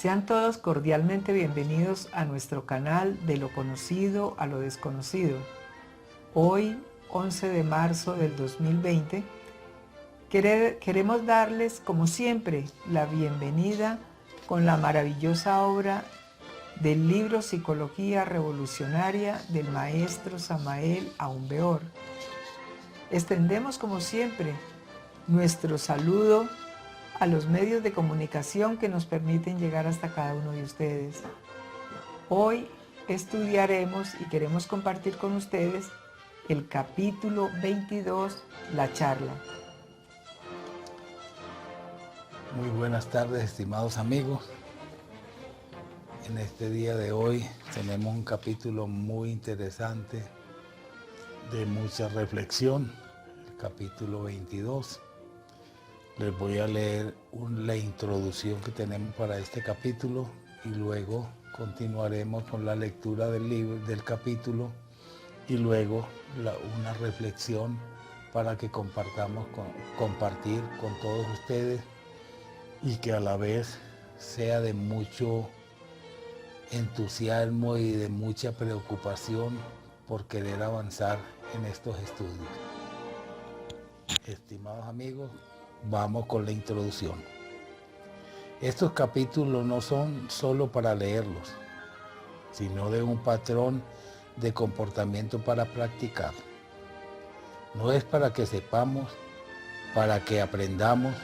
Sean todos cordialmente bienvenidos a nuestro canal de lo conocido a lo desconocido. Hoy, 11 de marzo del 2020, queremos darles, como siempre, la bienvenida con la maravillosa obra del libro Psicología Revolucionaria del maestro Samael Aumbeor. Extendemos, como siempre, nuestro saludo a los medios de comunicación que nos permiten llegar hasta cada uno de ustedes. Hoy estudiaremos y queremos compartir con ustedes el capítulo 22, la charla. Muy buenas tardes, estimados amigos. En este día de hoy tenemos un capítulo muy interesante, de mucha reflexión, el capítulo 22. Les voy a leer la introducción que tenemos para este capítulo y luego continuaremos con la lectura del libro, del capítulo, y luego una reflexión para que compartir con todos ustedes y que a la vez sea de mucho entusiasmo y de mucha preocupación por querer avanzar en estos estudios. Estimados amigos, vamos con la introducción. Estos capítulos no son solo para leerlos, sino de un patrón de comportamiento para practicar. No es para que sepamos, para que aprendamos,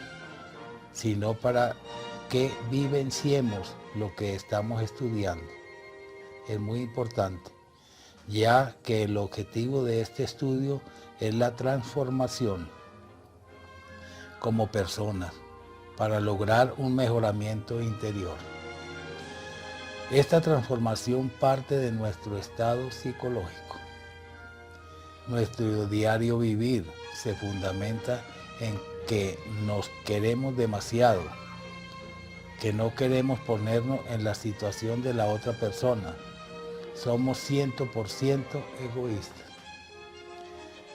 sino para que vivenciemos lo que estamos estudiando. Es muy importante, ya que el objetivo de este estudio es la transformación como personas para lograr un mejoramiento interior. Esta transformación parte de nuestro estado psicológico. Nuestro diario vivir se fundamenta en que nos queremos demasiado, que no queremos ponernos en la situación de la otra persona. Somos 100% egoístas.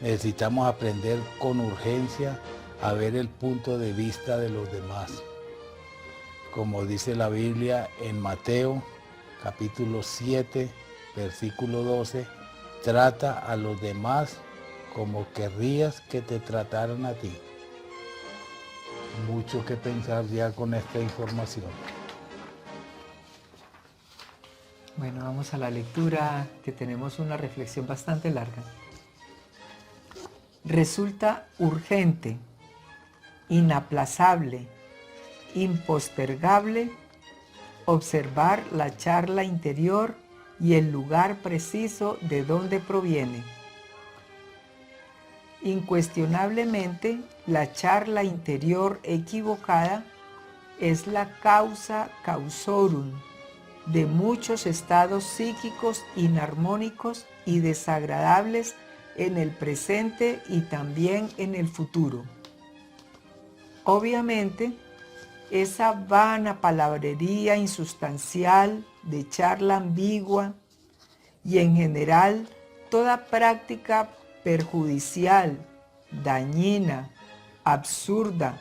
Necesitamos aprender con urgencia a ver el punto de vista de los demás. Como dice la Biblia en Mateo, capítulo 7, versículo 12, trata a los demás como querrías que te trataran a ti. Mucho que pensar ya con esta información. Bueno, vamos a la lectura, que tenemos una reflexión bastante larga. Resulta urgente, inaplazable, impostergable observar la charla interior y el lugar preciso de donde proviene. Incuestionablemente, la charla interior equivocada es la causa causorum de muchos estados psíquicos inarmónicos y desagradables en el presente y también en el futuro. Obviamente, esa vana palabrería insustancial de charla ambigua y en general toda práctica perjudicial, dañina, absurda,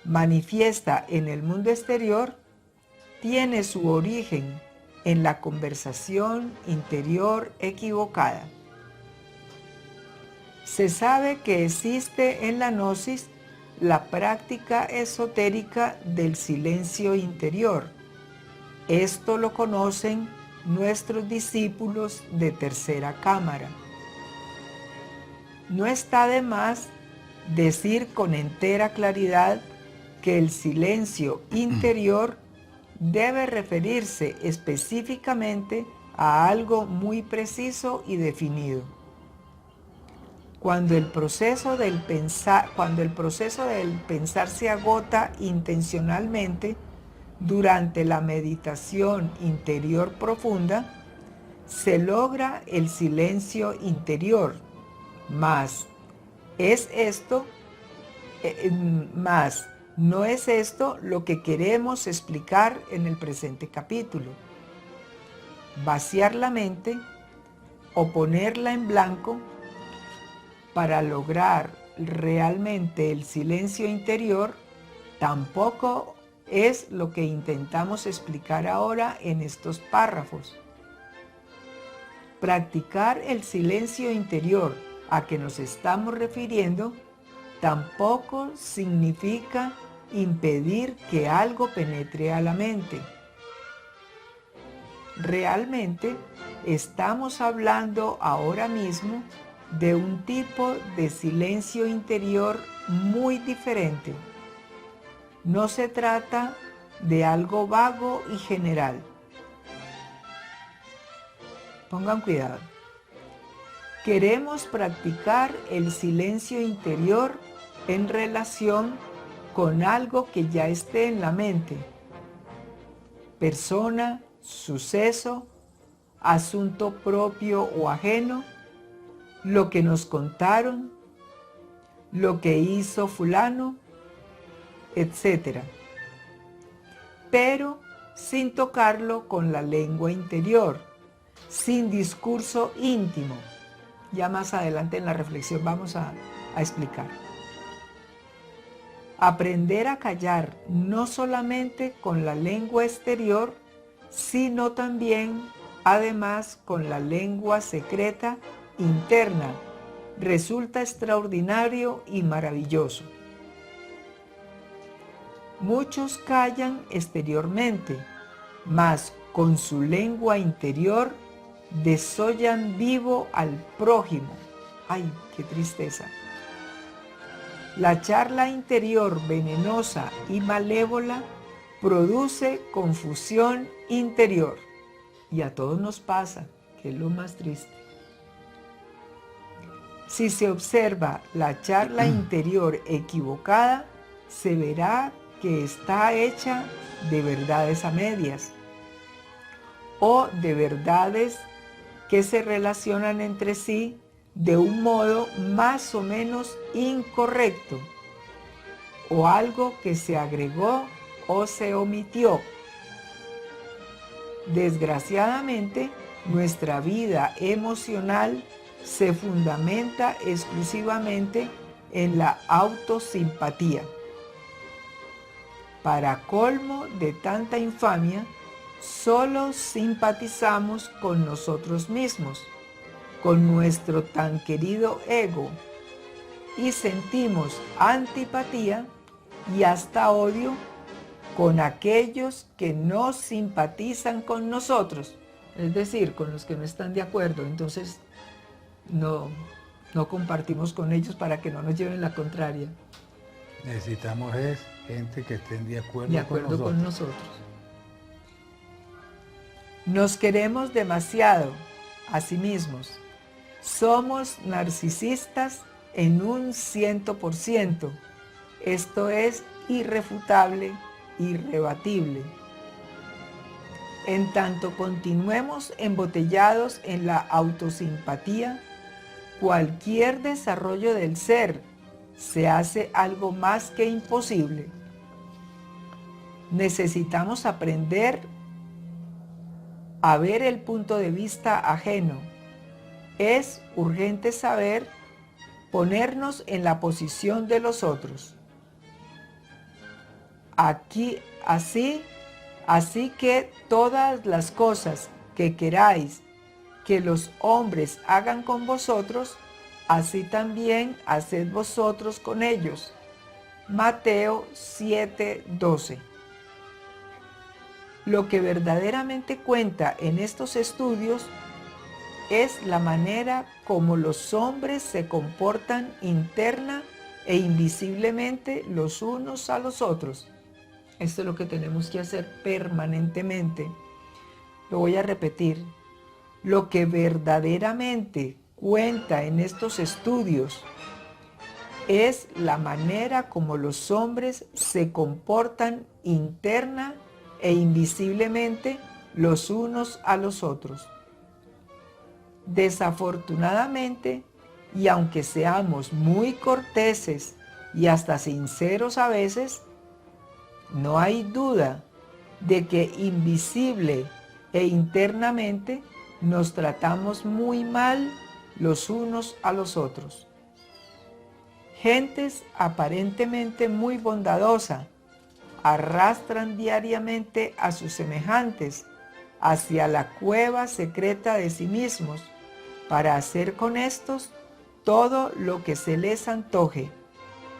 manifiesta en el mundo exterior, tiene su origen en la conversación interior equivocada. Se sabe que existe en la gnosis la práctica esotérica del silencio interior. Esto lo conocen nuestros discípulos de tercera cámara. No está de más decir con entera claridad que el silencio interior debe referirse específicamente a algo muy preciso y definido. Cuando el proceso del pensar se agota intencionalmente durante la meditación interior profunda, se logra el silencio interior, mas no es esto lo que queremos explicar en el presente capítulo. Vaciar la mente o ponerla en blanco para lograr realmente el silencio interior tampoco es lo que intentamos explicar ahora en estos párrafos. Practicar el silencio interior a que nos estamos refiriendo tampoco significa impedir que algo penetre a la mente. Realmente estamos hablando ahora mismo de un tipo de silencio interior muy diferente. No se trata de algo vago y general. Pongan cuidado. Queremos practicar el silencio interior en relación con algo que ya esté en la mente. Persona, suceso, asunto propio o ajeno, lo que nos contaron, lo que hizo fulano, etc. Pero sin tocarlo con la lengua interior, sin discurso íntimo. Ya más adelante en la reflexión vamos a explicar. Aprender a callar no solamente con la lengua exterior, sino también, además, con la lengua secreta interna, resulta extraordinario y maravilloso. Muchos callan exteriormente, mas con su lengua interior desollan vivo al prójimo. ¡Ay, qué tristeza! La charla interior venenosa y malévola produce confusión interior. Y a todos nos pasa, que es lo más triste. Si se observa la charla interior equivocada, se verá que está hecha de verdades a medias o de verdades que se relacionan entre sí de un modo más o menos incorrecto, o algo que se agregó o se omitió. Desgraciadamente, nuestra vida emocional se fundamenta exclusivamente en la autosimpatía. Para colmo de tanta infamia, solo simpatizamos con nosotros mismos, con nuestro tan querido ego, y sentimos antipatía y hasta odio con aquellos que no simpatizan con nosotros, es decir, con los que no están de acuerdo. Entonces no compartimos con ellos para que no nos lleven la contraria. Necesitamos gente que estén de acuerdo con nosotros. Nos queremos demasiado a sí mismos. Somos narcisistas en un 100%. Esto es irrefutable, irrebatible. En tanto continuemos embotellados en la autosimpatía, cualquier desarrollo del ser se hace algo más que imposible. Necesitamos aprender a ver el punto de vista ajeno. Es urgente saber ponernos en la posición de los otros. Así que todas las cosas que queráis que los hombres hagan con vosotros, así también haced vosotros con ellos. Mateo 7:12. Lo que verdaderamente cuenta en estos estudios es la manera como los hombres se comportan interna e invisiblemente los unos a los otros. Esto es lo que tenemos que hacer permanentemente. Lo voy a repetir. Lo que verdaderamente cuenta en estos estudios es la manera como los hombres se comportan interna e invisiblemente los unos a los otros. Desafortunadamente, y aunque seamos muy corteses y hasta sinceros a veces, no hay duda de que invisible e internamente nos tratamos muy mal los unos a los otros. Gentes aparentemente muy bondadosa, arrastran diariamente a sus semejantes hacia la cueva secreta de sí mismos para hacer con estos todo lo que se les antoje,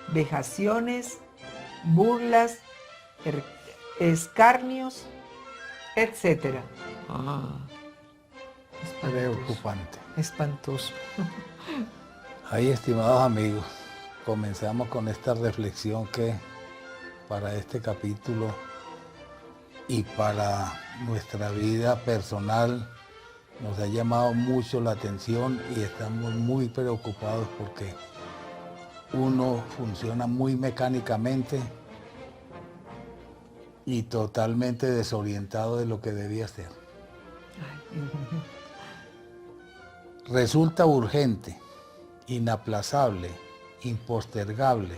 vejaciones, burlas, escarnios, etc. Preocupante. Espantoso. Ahí, estimados amigos, comenzamos con esta reflexión que para este capítulo y para nuestra vida personal nos ha llamado mucho la atención y estamos muy preocupados porque uno funciona muy mecánicamente y totalmente desorientado de lo que debía ser. Resulta urgente, inaplazable, impostergable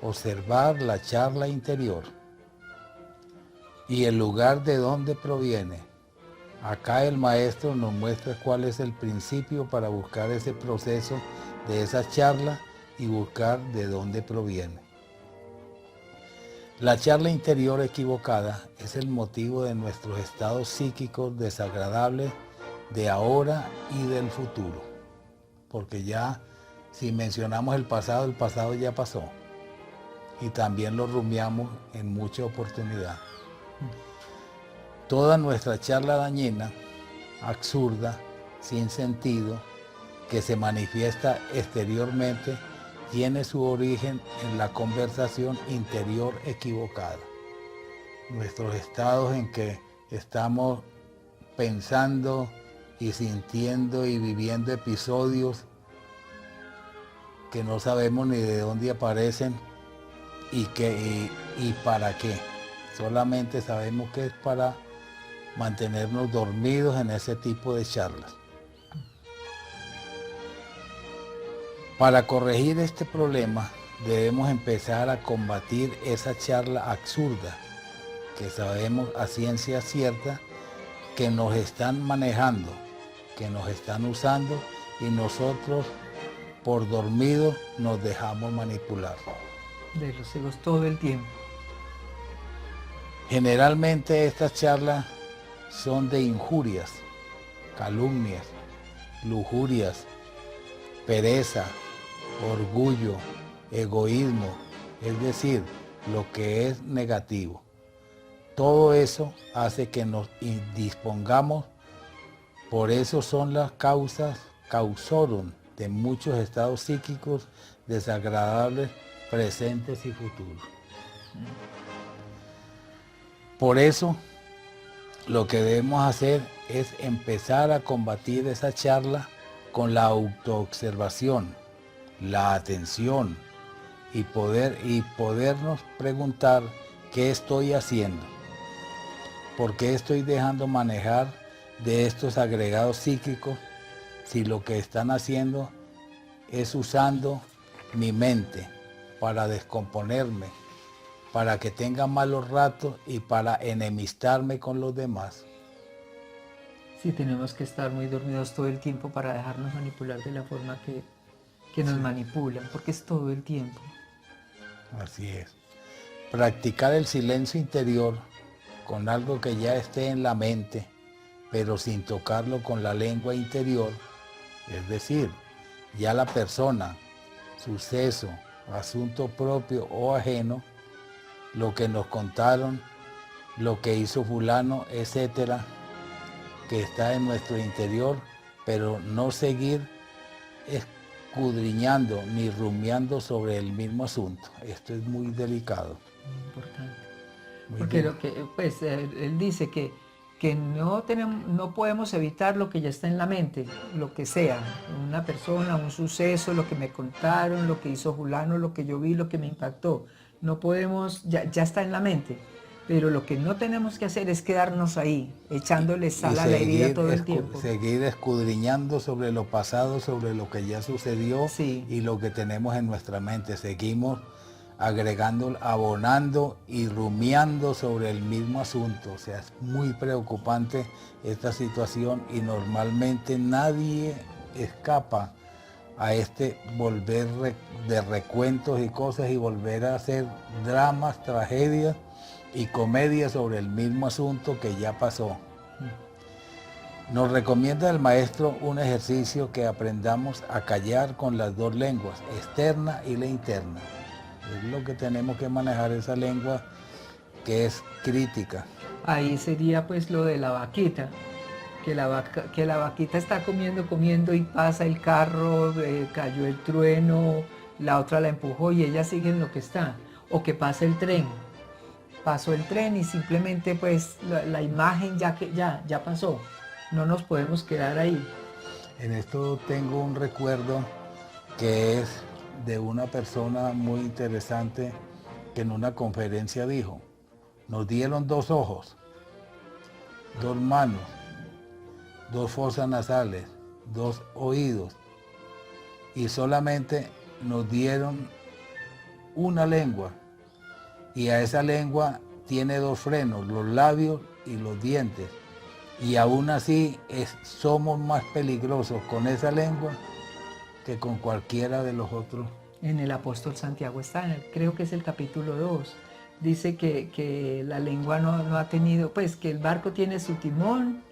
observar la charla interior y el lugar de donde proviene. Acá el maestro nos muestra cuál es el principio para buscar ese proceso de esa charla y buscar de dónde proviene. La charla interior equivocada es el motivo de nuestros estados psíquicos desagradables de ahora y del futuro. Porque ya, si mencionamos el pasado ya pasó. Y también lo rumiamos en mucha oportunidad. Toda nuestra charla dañina, absurda, sin sentido, que se manifiesta exteriormente, tiene su origen en la conversación interior equivocada. Nuestros estados en que estamos pensando y sintiendo y viviendo episodios que no sabemos ni de dónde aparecen y para qué. Solamente sabemos que es para mantenernos dormidos en ese tipo de charlas. Para corregir este problema debemos empezar a combatir esa charla absurda que sabemos a ciencia cierta que nos están manejando, que nos están usando y nosotros por dormidos nos dejamos manipular. De los egos todo el tiempo. Generalmente estas charlas son de injurias, calumnias, lujurias, pereza, orgullo, egoísmo, es decir, lo que es negativo. Todo eso hace que nos indispongamos, por eso son las causas causorum de muchos estados psíquicos desagradables presentes y futuros. Por eso, lo que debemos hacer es empezar a combatir esa charla con la autoobservación, la atención y podernos preguntar qué estoy haciendo, por qué estoy dejando manejar de estos agregados psíquicos si lo que están haciendo es usando mi mente para descomponerme, para que tenga malos ratos y para enemistarme con los demás. Sí, tenemos que estar muy dormidos todo el tiempo para dejarnos manipular de la forma que nos manipulan, porque es todo el tiempo. Así es. Practicar el silencio interior con algo que ya esté en la mente, pero sin tocarlo con la lengua interior, es decir, ya la persona, suceso, asunto propio o ajeno, lo que nos contaron, lo que hizo fulano, etcétera, que está en nuestro interior, pero no seguir escudriñando ni rumiando sobre el mismo asunto. Esto es muy delicado. Muy importante. Porque lo que, pues, él dice que no podemos evitar lo que ya está en la mente, lo que sea, una persona, un suceso, lo que me contaron, lo que hizo fulano, lo que yo vi, lo que me impactó. No podemos, ya está en la mente, pero lo que no tenemos que hacer es quedarnos ahí, echándole sal a la herida todo el tiempo. Seguir escudriñando sobre lo pasado, sobre lo que ya sucedió, sí, y lo que tenemos en nuestra mente. Seguimos agregando, abonando y rumiando sobre el mismo asunto. O sea, es muy preocupante esta situación y normalmente nadie escapa a volver de recuentos y cosas y volver a hacer dramas, tragedias y comedias sobre el mismo asunto que ya pasó. Nos recomienda el maestro un ejercicio que aprendamos a callar con las dos lenguas, externa y la interna. Es lo que tenemos que manejar, esa lengua que es crítica. Ahí sería pues lo de la vaquita, que la vaquita está comiendo y pasa el carro, cayó el trueno, la otra la empujó y ella sigue en lo que está. O que pasa el tren, pasó el tren y simplemente pues la imagen ya pasó. No nos podemos quedar ahí. En esto tengo un recuerdo que es de una persona muy interesante que en una conferencia dijo: nos dieron 2 ojos, 2 manos, 2 fosas nasales, 2 oídos y solamente nos dieron una lengua, y a esa lengua tiene 2 frenos, los labios y los dientes. Y aún así somos más peligrosos con esa lengua que con cualquiera de los otros. En el apóstol Santiago está, creo que es el capítulo 2. Dice que la lengua no ha tenido, pues que el barco tiene su timón,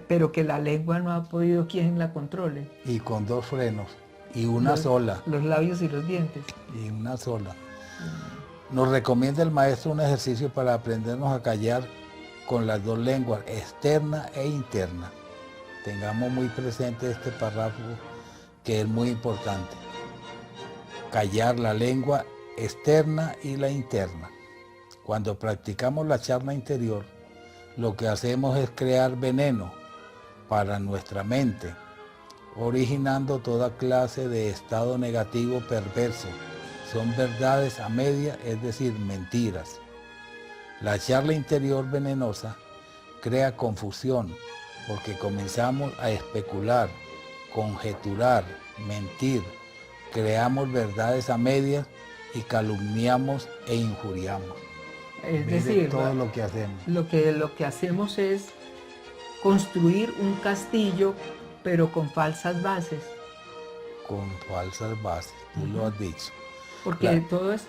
pero que la lengua no ha podido quien la controle. Y con 2 frenos, y una sola. Los labios y los dientes. Y una sola. Nos recomienda el maestro un ejercicio para aprendernos a callar con las 2 lenguas, externa e interna. Tengamos muy presente este párrafo que es muy importante. Callar la lengua externa y la interna. Cuando practicamos la charla interior, lo que hacemos es crear veneno para nuestra mente, originando toda clase de estado negativo perverso. Son verdades a media, es decir, mentiras. La charla interior venenosa crea confusión porque comenzamos a especular, conjeturar, mentir, creamos verdades a medias y calumniamos e injuriamos. Es decir, todo lo que hacemos. Lo que hacemos es construir un castillo, pero con falsas bases. Con falsas bases, tú lo has dicho. Porque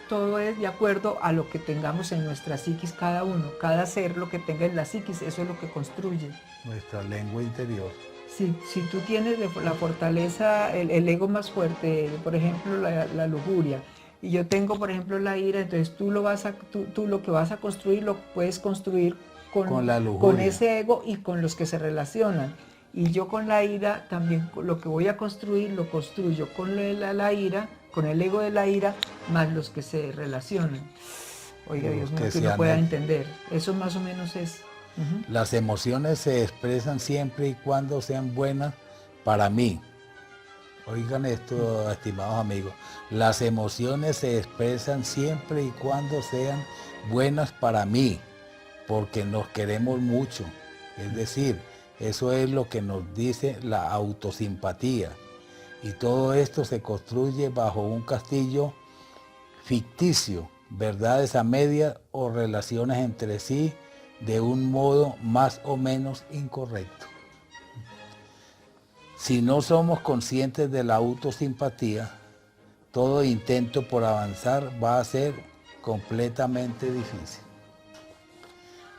todo es de acuerdo a lo que tengamos en nuestra psiquis cada uno. Cada ser, lo que tenga en la psiquis, eso es lo que construye. Nuestra lengua interior. Si tú tienes la fortaleza, el ego más fuerte, por ejemplo, la lujuria, y yo tengo, por ejemplo, la ira, entonces tú lo que vas a construir lo puedes construir con la lujuria, con ese ego y con los que se relacionan. Y yo con la ira también lo que voy a construir lo construyo con la ira, con el ego de la ira, más los que se relacionan. Oiga, Dios mío, que uno pueda entender. Eso más o menos es. Las emociones se expresan siempre y cuando sean buenas para mí. Oigan esto, estimados amigos. Las emociones se expresan siempre y cuando sean buenas para mí, porque nos queremos mucho. Es decir, eso es lo que nos dice la autosimpatía. Y todo esto se construye bajo un castillo ficticio, verdades a medias o relaciones entre sí de un modo más o menos incorrecto. Si no somos conscientes de la autosimpatía, todo intento por avanzar va a ser completamente difícil.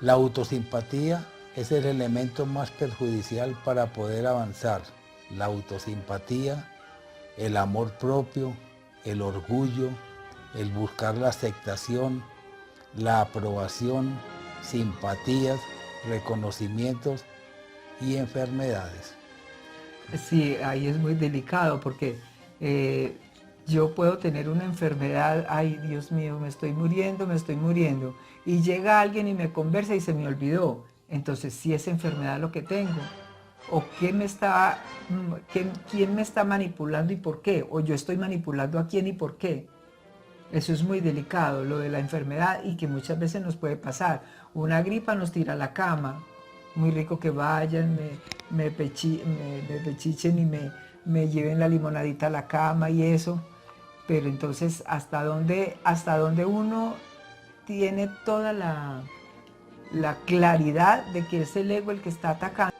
La autosimpatía es el elemento más perjudicial para poder avanzar. La autosimpatía, el amor propio, el orgullo, el buscar la aceptación, la aprobación, simpatías, reconocimientos y enfermedades. Sí, ahí es muy delicado porque yo puedo tener una enfermedad, ay Dios mío, me estoy muriendo, y llega alguien y me conversa y se me olvidó. Entonces, si es enfermedad lo que tengo, o quién me está manipulando y por qué, o yo estoy manipulando a quién y por qué. Eso es muy delicado, lo de la enfermedad, y que muchas veces nos puede pasar. Una gripa nos tira a la cama, muy rico que vayan, me pechichen y me lleven la limonadita a la cama y eso, pero entonces hasta dónde uno tiene toda la claridad de que es el ego el que está atacando.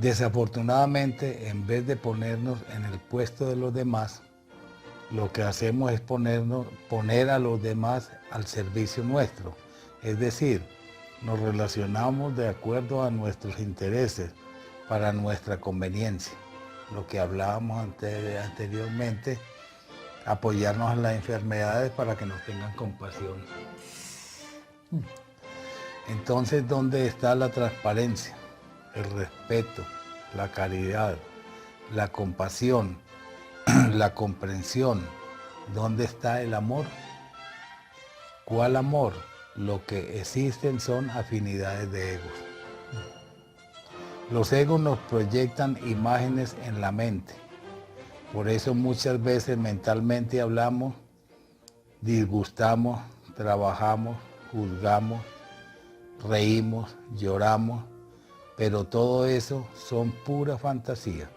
Desafortunadamente, en vez de ponernos en el puesto de los demás, lo que hacemos es poner a los demás al servicio nuestro. Es decir, nos relacionamos de acuerdo a nuestros intereses, para nuestra conveniencia. Lo que hablábamos anteriormente, apoyarnos en las enfermedades para que nos tengan compasión. Entonces, ¿dónde está la transparencia, el respeto, la caridad, la compasión, la comprensión? ¿Dónde está el amor? ¿Cuál amor? Lo que existen son afinidades de egos. Los egos nos proyectan imágenes en la mente. Por eso muchas veces mentalmente hablamos, disgustamos, trabajamos, juzgamos, reímos, lloramos, pero todo eso son pura fantasía.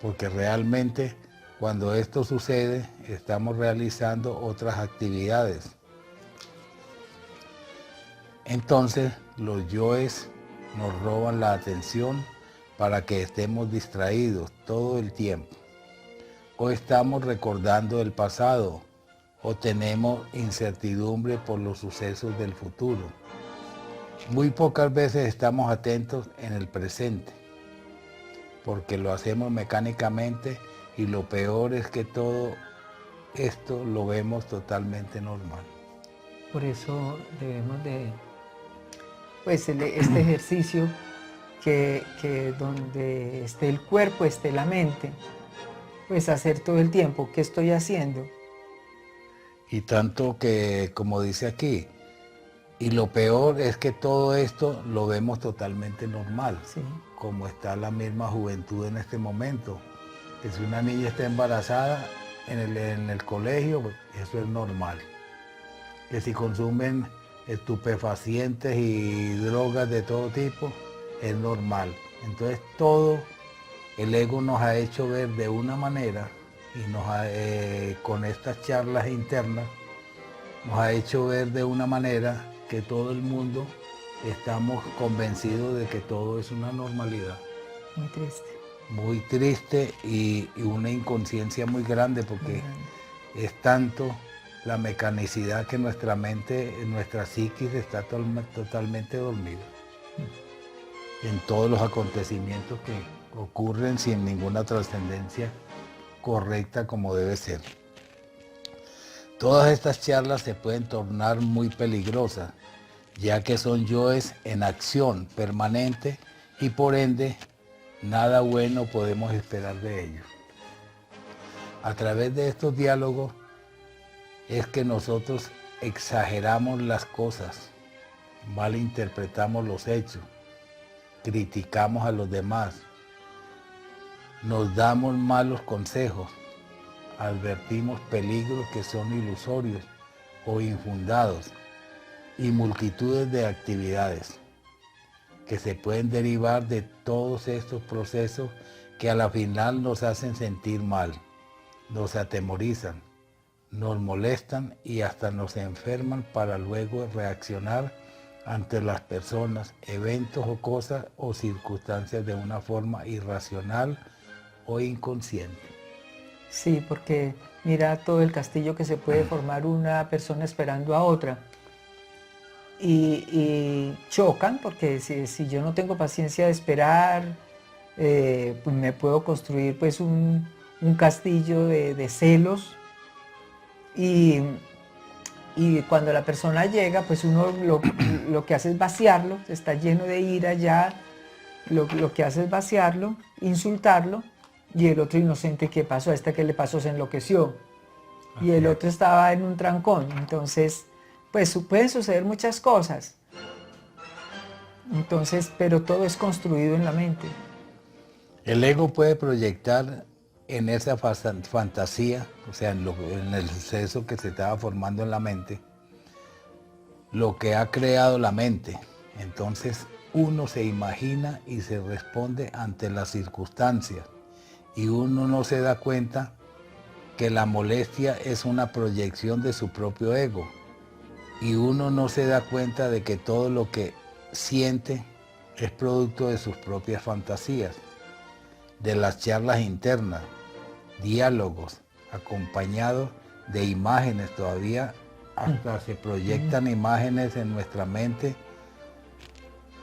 Porque realmente cuando esto sucede, estamos realizando otras actividades. Entonces, los yoes nos roban la atención para que estemos distraídos todo el tiempo. O estamos recordando el pasado, o tenemos incertidumbre por los sucesos del futuro. Muy pocas veces estamos atentos en el presente, porque lo hacemos mecánicamente y lo peor es que todo esto lo vemos totalmente normal. Por eso debemos de, pues este ejercicio que donde esté el cuerpo, esté la mente, pues hacer todo el tiempo, ¿qué estoy haciendo? Y tanto que, como dice aquí, y lo peor es que todo esto lo vemos totalmente normal, Sí. como está la misma juventud en este momento. Que si una niña está embarazada en el colegio, pues, eso es normal. Que si consumen estupefacientes y drogas de todo tipo, es normal. Entonces todo el ego nos ha hecho ver de una manera y con estas charlas internas nos ha hecho ver de una manera que todo el mundo estamos convencidos de que todo es una normalidad. Muy triste. Muy triste y una inconsciencia muy grande porque es tanto la mecanicidad que nuestra mente, nuestra psiquis está totalmente dormida en todos los acontecimientos que ocurren sin ninguna trascendencia correcta como debe ser. Todas estas charlas se pueden tornar muy peligrosas, ya que son yoes en acción permanente y por ende nada bueno podemos esperar de ellos. A través de estos diálogos es que nosotros exageramos las cosas, malinterpretamos los hechos, criticamos a los demás, nos damos malos consejos, advertimos peligros que son ilusorios o infundados y multitudes de actividades que se pueden derivar de todos estos procesos que a la final nos hacen sentir mal, nos atemorizan, nos molestan y hasta nos enferman para luego reaccionar ante las personas, eventos o cosas o circunstancias de una forma irracional o inconsciente. Sí, porque mira todo el castillo que se puede formar una persona esperando a otra. Y chocan, porque si yo no tengo paciencia de esperar, pues me puedo construir pues un castillo de celos. Y cuando la persona llega, pues uno lo que hace es vaciarlo, está lleno de ira ya, lo que hace es vaciarlo, insultarlo, y el otro inocente, ¿qué pasó? A este que le pasó se enloqueció. Y el otro estaba en un trancón. Entonces, pues pueden suceder muchas cosas. Entonces, pero todo es construido en la mente. El ego puede proyectar en esa fantasía, o sea, en el suceso que se estaba formando en la mente, lo que ha creado la mente. Entonces, uno se imagina y se responde ante las circunstancias. Y uno no se da cuenta que la molestia es una proyección de su propio ego. Y uno no se da cuenta de que todo lo que siente es producto de sus propias fantasías, de las charlas internas, diálogos acompañados de imágenes. Todavía hasta se proyectan imágenes en nuestra mente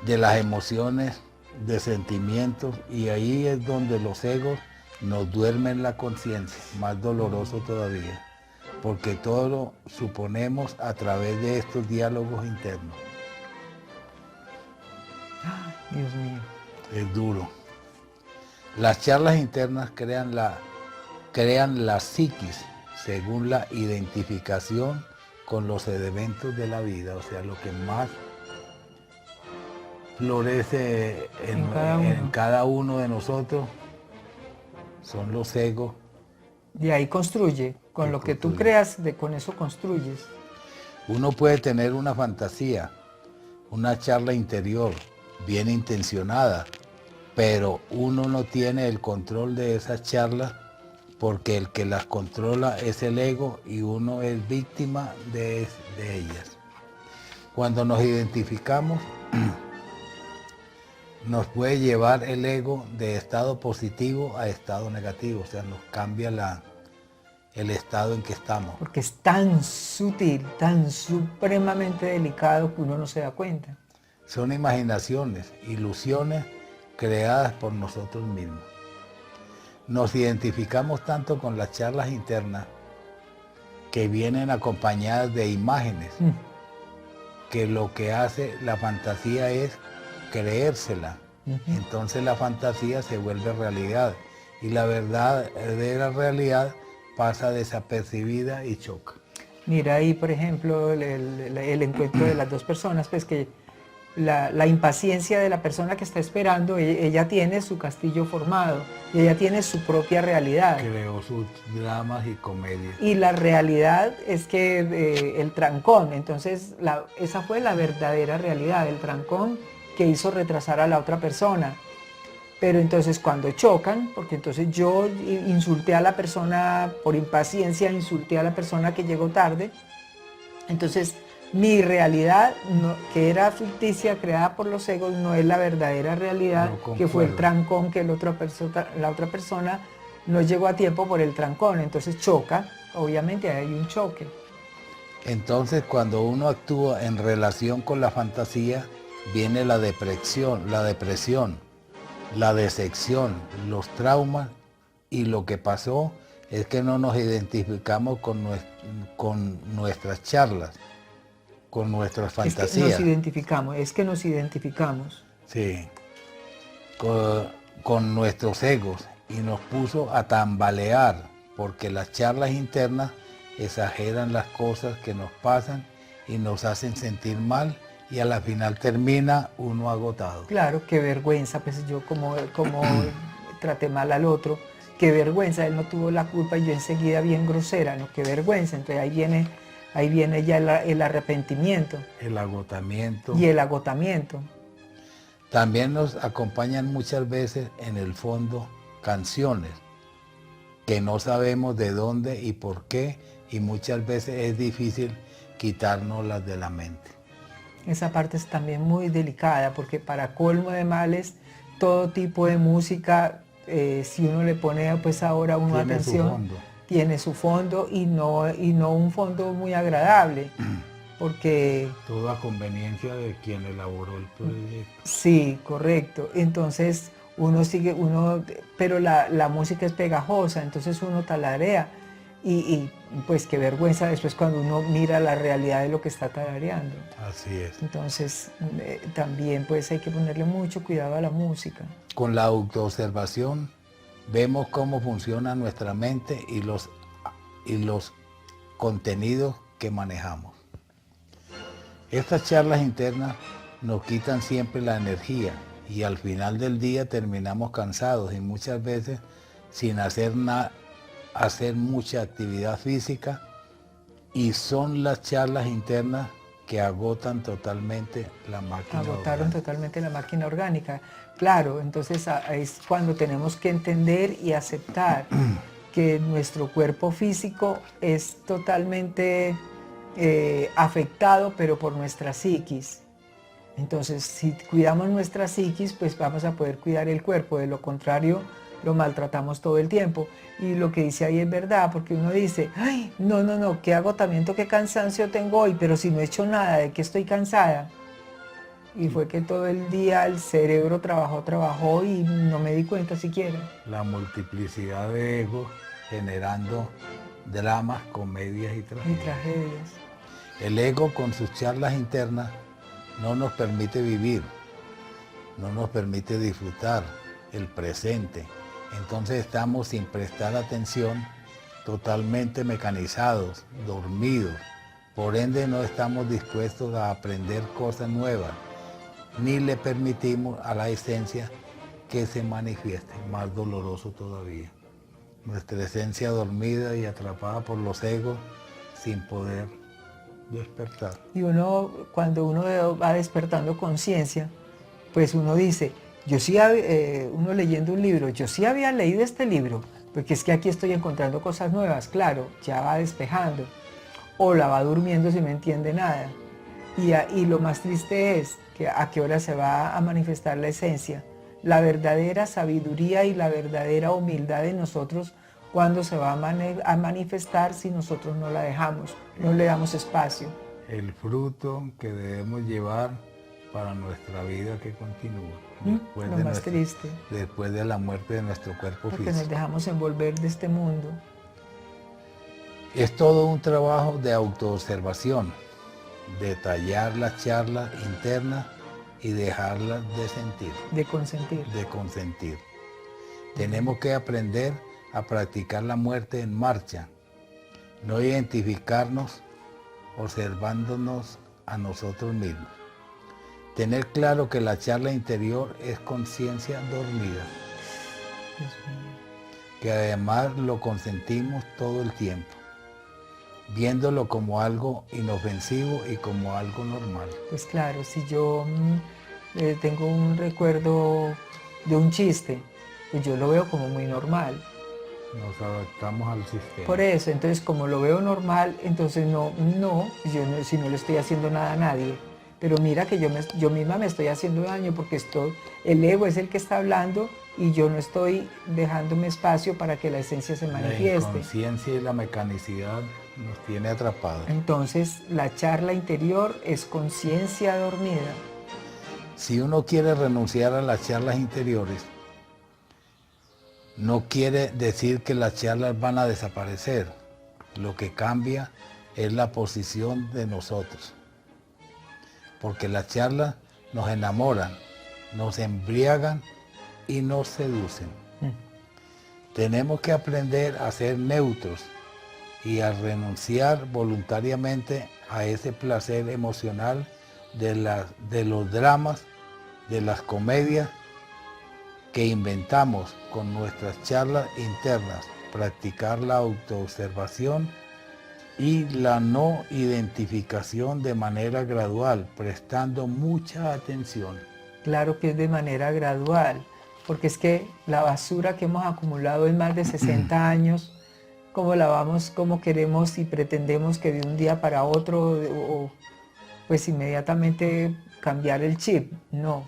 de las emociones, de sentimientos, y ahí es donde los egos nos duermen la conciencia, más doloroso todavía, porque todo lo suponemos a través de estos diálogos internos. Ay, Dios mío. Es duro. Las charlas internas crean la psiquis según la identificación con los eventos de la vida, o sea, lo que más florece en cada uno de nosotros son los egos. Y ahí construye, con lo que tú creas, con eso construyes. Uno puede tener una fantasía, una charla interior bien intencionada, pero uno no tiene el control de esas charlas porque el que las controla es el ego y uno es víctima de ellas. Cuando nos identificamos, nos puede llevar el ego de estado positivo a estado negativo, o sea, nos cambia el estado en que estamos. Porque es tan sutil, tan supremamente delicado que uno no se da cuenta. Son imaginaciones, ilusiones creadas por nosotros mismos. Nos identificamos tanto con las charlas internas que vienen acompañadas de imágenes, que lo que hace la fantasía es creérsela. Entonces la fantasía se vuelve realidad y la verdadera realidad pasa desapercibida y choca. Mira ahí, por ejemplo, el encuentro de las dos personas, pues que la impaciencia de la persona que está esperando, ella tiene su castillo formado, y ella tiene su propia realidad. Creó sus dramas y comedias. Y la realidad es que el trancón, entonces esa fue la verdadera realidad, el trancón que hizo retrasar a la otra persona. Pero entonces cuando chocan, porque entonces yo insulté a la persona por impaciencia, insulté a la persona que llegó tarde, entonces mi realidad, que era ficticia, creada por los egos, no es la verdadera realidad, que fue el trancón que la otra persona no llegó a tiempo por el trancón, entonces choca, obviamente hay un choque. Entonces cuando uno actúa en relación con la fantasía, viene la depresión, la decepción, los traumas, y lo que pasó es que no nos identificamos con nuestras charlas, con nuestras fantasías. Es que nos identificamos. Sí, con nuestros egos, y nos puso a tambalear, porque las charlas internas exageran las cosas que nos pasan y nos hacen sentir mal, y a la final termina uno agotado. Claro, qué vergüenza, pues yo como traté mal al otro, qué vergüenza, él no tuvo la culpa y yo enseguida bien grosera, ¿no? Qué vergüenza, entonces ahí viene ya el arrepentimiento. El agotamiento. Y el agotamiento. También nos acompañan muchas veces en el fondo canciones que no sabemos de dónde y por qué, y muchas veces es difícil quitárnoslas de la mente. Esa parte es también muy delicada porque para colmo de males, todo tipo de música, si uno le pone pues ahora una atención, tiene su fondo y no un fondo muy agradable, porque... Todo a conveniencia de quien elaboró el proyecto. Sí, correcto. Entonces pero la música es pegajosa, entonces uno talarea y pues qué vergüenza después cuando uno mira la realidad de lo que está tarareando. Así es. Entonces también pues hay que ponerle mucho cuidado a la música. Con la autoobservación vemos cómo funciona nuestra mente y los contenidos que manejamos. Estas charlas internas nos quitan siempre la energía y al final del día terminamos cansados y muchas veces sin hacer mucha actividad física, y son las charlas internas que agotan totalmente la máquina orgánica. Agotaron totalmente la máquina orgánica. Claro, entonces es cuando tenemos que entender y aceptar que nuestro cuerpo físico es totalmente afectado, pero por nuestra psiquis. Entonces, si cuidamos nuestra psiquis, pues vamos a poder cuidar el cuerpo. De lo contrario, lo maltratamos todo el tiempo. Y lo que dice ahí es verdad, porque uno dice, ay, no, qué agotamiento, qué cansancio tengo hoy, pero si no he hecho nada, ¿de qué estoy cansada? Y fue que todo el día el cerebro trabajó y no me di cuenta siquiera. La multiplicidad de egos generando dramas, comedias y Y tragedias. tragedias. El ego con sus charlas internas no nos permite vivir, no nos permite disfrutar el presente. Entonces estamos sin prestar atención, totalmente mecanizados, dormidos. Por ende no estamos dispuestos a aprender cosas nuevas, ni le permitimos a la esencia que se manifieste, más doloroso todavía. Nuestra esencia dormida y atrapada por los egos sin poder despertar. Y uno, cuando uno va despertando conciencia, pues uno dice, uno leyendo un libro, yo sí había leído este libro, porque es que aquí estoy encontrando cosas nuevas, claro, ya va despejando. O la va durmiendo si no entiende nada. Y lo más triste es que a qué hora se va a manifestar la esencia, la verdadera sabiduría y la verdadera humildad de nosotros, cuando se va a manifestar si nosotros no la dejamos, no le damos espacio. El fruto que debemos llevar para nuestra vida que continúa. Lo más triste. Después de la muerte de nuestro cuerpo Porque físico. nos dejamos envolver de este mundo. Es todo un trabajo de autoobservación, detallar las charlas internas y dejarlas de sentir. De consentir. De consentir. Tenemos que aprender a practicar la muerte en marcha, no identificarnos observándonos a nosotros mismos. Tener claro que la charla interior es conciencia dormida, Dios mío. que además lo consentimos todo el tiempo, viéndolo como algo inofensivo y como algo normal. Pues claro, si yo tengo un recuerdo de un chiste, pues yo lo veo como muy normal. Nos adaptamos al sistema. Por eso, entonces como lo veo normal, entonces si no le estoy haciendo nada a nadie. Pero mira que yo misma me estoy haciendo daño porque el ego es el que está hablando y yo no estoy dejándome espacio para que la esencia se manifieste. La inconsciencia y la mecanicidad nos tiene atrapados. Entonces la charla interior es conciencia dormida. Si uno quiere renunciar a las charlas interiores, no quiere decir que las charlas van a desaparecer. Lo que cambia es la posición de nosotros. Porque las charlas nos enamoran, nos embriagan y nos seducen. Tenemos que aprender a ser neutros y a renunciar voluntariamente a ese placer emocional de los dramas, de las comedias que inventamos con nuestras charlas internas, practicar la autoobservación y la no identificación de manera gradual, prestando mucha atención. Claro que es de manera gradual, porque es que la basura que hemos acumulado en más de 60 años, cómo queremos y pretendemos que de un día para otro, pues inmediatamente cambiar el chip. No,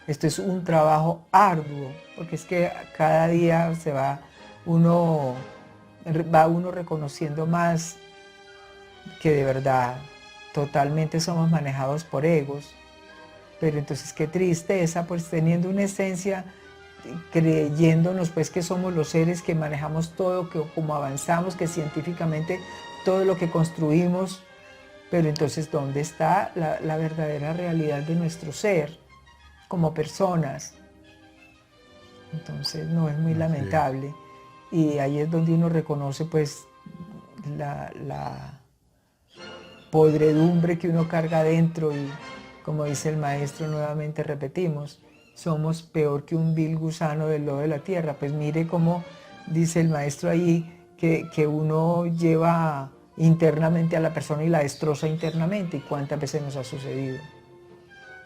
esto es un trabajo arduo, porque es que cada día va uno reconociendo más que de verdad totalmente somos manejados por egos. Pero entonces qué tristeza, pues teniendo una esencia, creyéndonos pues que somos los seres que manejamos todo, que como avanzamos, que científicamente todo lo que construimos, pero entonces ¿dónde está la verdadera realidad de nuestro ser como personas? Entonces no, es muy lamentable. Y ahí es donde uno reconoce pues la podredumbre que uno carga dentro y, como dice el maestro, nuevamente repetimos, somos peor que un vil gusano del lodo de la tierra. Pues mire cómo dice el maestro ahí que uno lleva internamente a la persona y la destroza internamente, y cuántas veces nos ha sucedido.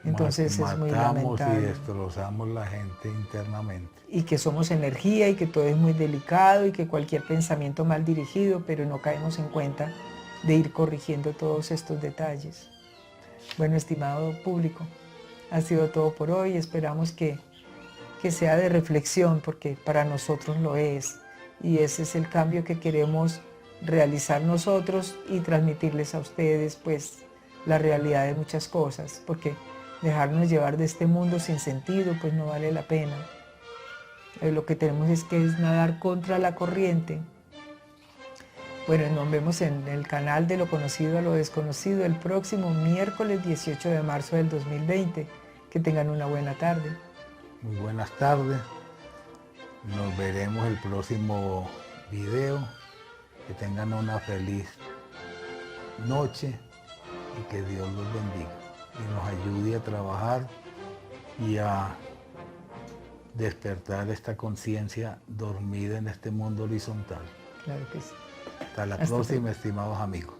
Entonces es muy lamentable. Matamos y destrozamos la gente internamente. Y que somos energía y que todo es muy delicado y que cualquier pensamiento mal dirigido, pero no caemos en cuenta de ir corrigiendo todos estos detalles. Bueno, estimado público, ha sido todo por hoy. Esperamos que sea de reflexión, porque para nosotros lo es. Y ese es el cambio que queremos realizar nosotros y transmitirles a ustedes, pues, la realidad de muchas cosas, porque dejarnos llevar de este mundo sin sentido, pues no vale la pena. Lo que tenemos es que nadar contra la corriente. Bueno, nos vemos en el canal de Lo Conocido a lo Desconocido el próximo miércoles 18 de marzo del 2020. Que tengan una buena tarde. Muy buenas tardes. Nos veremos el próximo video. Que tengan una feliz noche y que Dios los bendiga y nos ayude a trabajar y a despertar esta conciencia dormida en este mundo horizontal. Claro que sí. Hasta la próxima, estimados amigos.